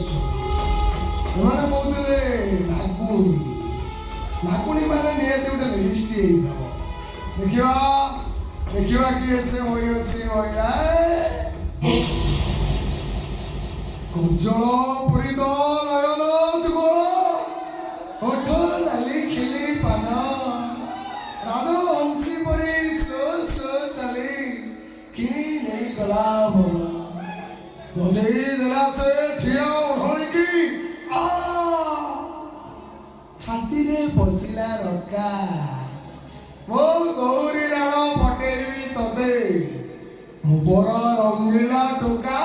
ସେମାନେ କହୁଥିଲେ ନାଗୁଣୀ ନାଗୁଣୀ ମାନେ ନିହାତି ଗୋଟେ ଲିଷ୍ଟ ହେଇଥିବ ଦେଖିବା କିଏ ସେ ମହିଳା କଞ୍ଚଳ ପୁରିତ ନୟନ ଯୁଗଳ ଓଠ ନାଲି ଖିଲି ପାନ ରାଜହଂସୀ ପରି ସ୍ଲୋ ସ୍ଲୋ ଚାଲି କିଣି ନେଇ ଗଲା ମନ ବଜେଇ ଦେଲା ସେ ଠିଆ ଓଢ଼ଣିକି ଛାତିରେ ପଶିଲା ରକା ମୋ ଗୌରୀ ରାଣ ପଟେଇବି ତତେ ମୋର ରଙ୍ଗିଲା ଟୋକା।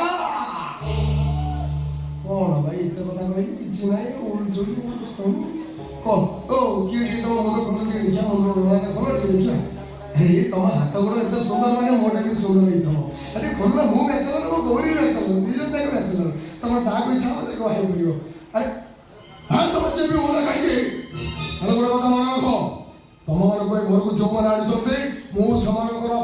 କଣ ଭାଇ ଏତେ କଥା କହିଲି କିଛି ନାହିଁ ଓଲଚୁଲି କହ ଓ କିଏ ଟିକେ ତମ ମନ ଭଲ ଟିକେ ଦେଖିବା ମନ ଭଲ ଟିକେ ଦେଖିବା ଆରେ ତମ ହାତ ଗୋଡ଼ ଏତେ ସୁନ୍ଦର ମାନେ ମୋଟା ବି ସୁନ୍ଦର ହେଇଥିବ ଆରେ ଖୋଲା ମୁଁ ବ୍ୟାଚଲର ମୋ ଗୌରୀ ବ୍ୟାଚଲର ଦି ଜଣ ଯାକ ବ୍ୟାଚଲର ତମର ଯାହାକୁ ଇଚ୍ଛା ହବ ସେ କହିବାକୁ ପଡ଼ିବ ଆରେ ତମେ ସେ ବି ଭଲ କାହିଁକି ଆରେ ଗୋଟେ କଥା ମନେ ରଖ ତମମାନଙ୍କୁ ଏ ଘରକୁ ଯୋଉମାନେ ଆଣିଛନ୍ତି ମୁଁ ସେମାନଙ୍କର